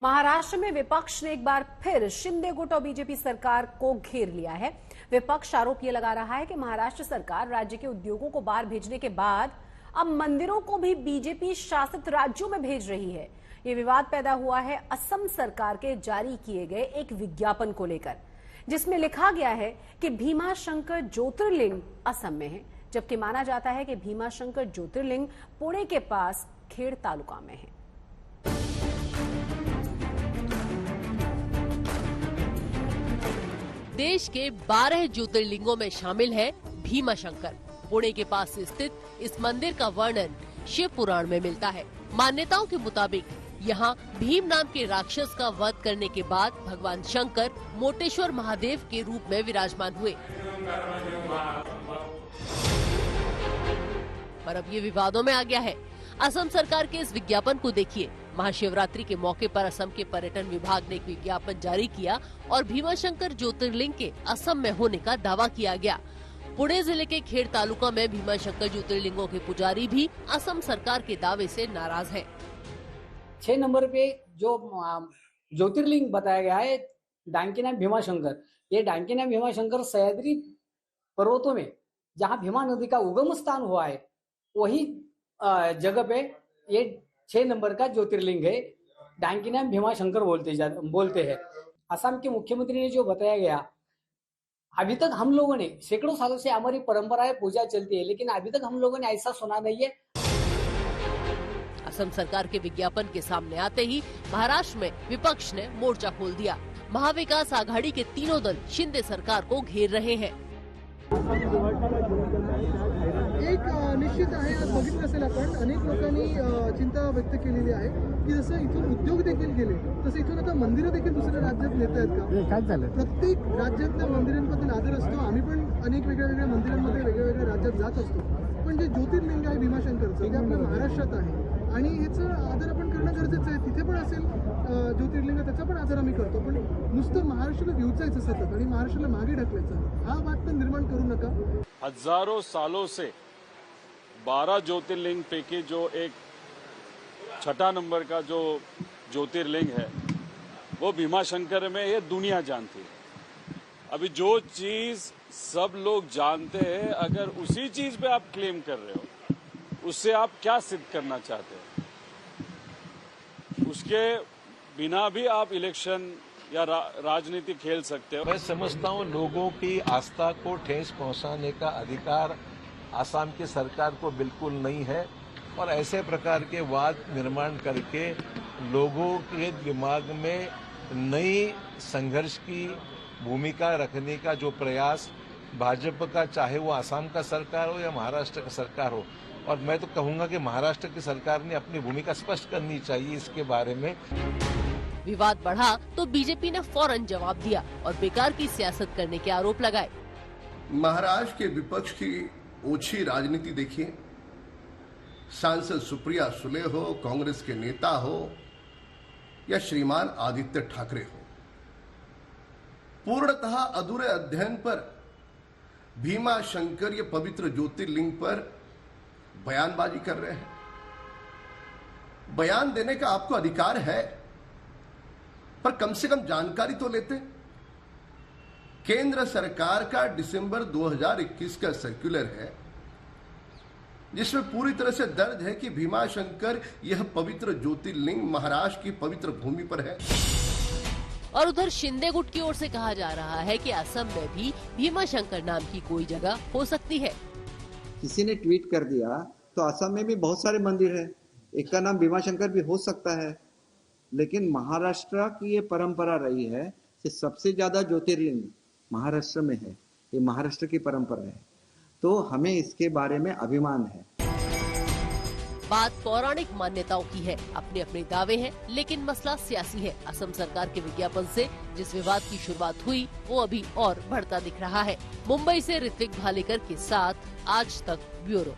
महाराष्ट्र में विपक्ष ने एक बार फिर शिंदे गुट और बीजेपी सरकार को घेर लिया है। विपक्ष आरोप ये लगा रहा है कि महाराष्ट्र सरकार राज्य के उद्योगों को बाहर भेजने के बाद अब मंदिरों को भी बीजेपी शासित राज्यों में भेज रही है। ये विवाद पैदा हुआ है असम सरकार के जारी किए गए एक विज्ञापन को लेकर, जिसमें लिखा गया है कि भीमाशंकर ज्योतिर्लिंग असम में है, जबकि माना जाता है कि भीमाशंकर ज्योतिर्लिंग पुणे के पास खेड़ तालुका में है। देश के 12 ज्योतिर्लिंगों में शामिल है भीमाशंकर। पुणे के पास स्थित इस मंदिर का वर्णन शिव पुराण में मिलता है। मान्यताओं के मुताबिक यहाँ भीम नाम के राक्षस का वध करने के बाद भगवान शंकर मोटेश्वर महादेव के रूप में विराजमान हुए। पर अब ये विवादों में आ गया है। असम सरकार के इस विज्ञापन को देखिए। महाशिवरात्रि के मौके पर असम के पर्यटन विभाग ने एक विज्ञापन जारी किया और भीमाशंकर ज्योतिर्लिंग के असम में होने का दावा किया गया। पुणे जिले के खेड़ तालुका में भीमाशंकर ज्योतिर्लिंगों के पुजारी भी असम सरकार के दावे से नाराज हैं। 6 नंबर पे जो ज्योतिर्लिंग बताया गया है डांकिना भीमाशंकर, ये डांकिना भीमाशंकर सह्याद्री पर्वतों में जहाँ भीमा नदी का उगम स्थान हुआ है वही जगह पे ये 6 नंबर का ज्योतिर्लिंग है। डांकिना भीमाशंकर बोलते हैं। असम के मुख्यमंत्री ने जो बताया गया, अभी तक हम लोगों ने सैकड़ों सालों से हमारी परंपरा है, पूजा चलती है, लेकिन अभी तक हम लोगों ने ऐसा सुना नहीं है। असम सरकार के विज्ञापन के सामने आते ही महाराष्ट्र में विपक्ष ने मोर्चा खोल दिया। महाविकास आघाड़ी के तीनों दल शिंदे सरकार को घेर रहे हैं। एक निश्चित आहे, बघितलं असेल आपण, अनेक लोकांनी चिंता व्यक्त केलेली आहे की जसं इथून उद्योग देखील गेले तसं इथून आता मंदिरं देखील दुसऱ्या राज्यात नेत आहेत का? काय झालं? प्रत्येक राज्यातल्या मंदिरांबद्दल आदर असतो। आम्ही पण अनेक वेगळ्या मंदिरांमध्ये वेगळ्या राज्यात जात असतो, पण जे ज्योतिर्लिंग आहे भीमाशंकरचं ते आपल्या महाराष्ट्रात आहे आणि ह्याचं आदर आपण करणं गरजेचं आहे। तिथे पण असेल ज्योतिर्लिंग, त्याचा पण आदर आम्ही करतो, पण नुसतं महाराष्ट्राला घेऊन सतत आणि महाराष्ट्राला मागे ढकलायचं हा वाद पण निर्माण करू नका। हजारों सालों से 12 ज्योतिर्लिंग पैकी जो एक 6 नंबर का जो ज्योतिर्लिंग है वो भीमाशंकर में ये दुनिया जानती है। अभी जो चीज सब लोग जानते हैं, अगर उसी चीज पे आप क्लेम कर रहे हो, उससे आप क्या सिद्ध करना चाहते हैं? उसके बिना भी आप इलेक्शन या राजनीति खेल सकते हो। मैं समझता हूँ लोगों की आस्था को ठेस पहुंचाने का अधिकार आसाम की सरकार को बिल्कुल नहीं है और ऐसे प्रकार के वाद निर्माण करके लोगों के दिमाग में नई संघर्ष की भूमिका रखने का जो प्रयास भाजपा का, चाहे वो आसाम का सरकार हो या महाराष्ट्र का सरकार हो, और मैं तो कहूंगा कि महाराष्ट्र की सरकार ने अपनी भूमिका स्पष्ट करनी चाहिए इसके बारे में। विवाद बढ़ा तो बीजेपी ने फौरन जवाब दिया और बेकार की सियासत करने के आरोप लगाए। महाराष्ट्र के विपक्ष की ओछी राजनीति देखिए। सांसद सुप्रिया सुले हो, कांग्रेस के नेता हो या श्रीमान आदित्य ठाकरे हो, पूर्णतः अधूरे अध्ययन पर भीमाशंकर ये पवित्र ज्योतिर्लिंग पर बयानबाजी कर रहे हैं। बयान देने का आपको अधिकार है, पर कम से कम जानकारी तो लेते। केंद्र सरकार का दिसंबर 2021 का सर्कुलर है जिसमें पूरी तरह से दर्ज है कि भीमाशंकर यह पवित्र ज्योतिर्लिंग महाराष्ट्र की पवित्र भूमि पर है। और उधर शिंदे गुट की ओर से कहा जा रहा है कि असम में भी भीमाशंकर नाम की कोई जगह हो सकती है। किसी ने ट्वीट कर दिया तो असम में भी बहुत सारे मंदिर है, एक का नाम भीमाशंकर भी हो सकता है, लेकिन महाराष्ट्र की ये परंपरा रही है कि सबसे ज्यादा ज्योतिर्लिंग महाराष्ट्र में है। ये महाराष्ट्र की परंपरा है, तो हमें इसके बारे में अभिमान है। बात पौराणिक मान्यताओं की है, अपने अपने दावे हैं, लेकिन मसला सियासी है। असम सरकार के विज्ञापन से जिस विवाद की शुरुआत हुई वो अभी और बढ़ता दिख रहा है। मुंबई से ऋत्विक भालेकर के साथ आज तक ब्यूरो।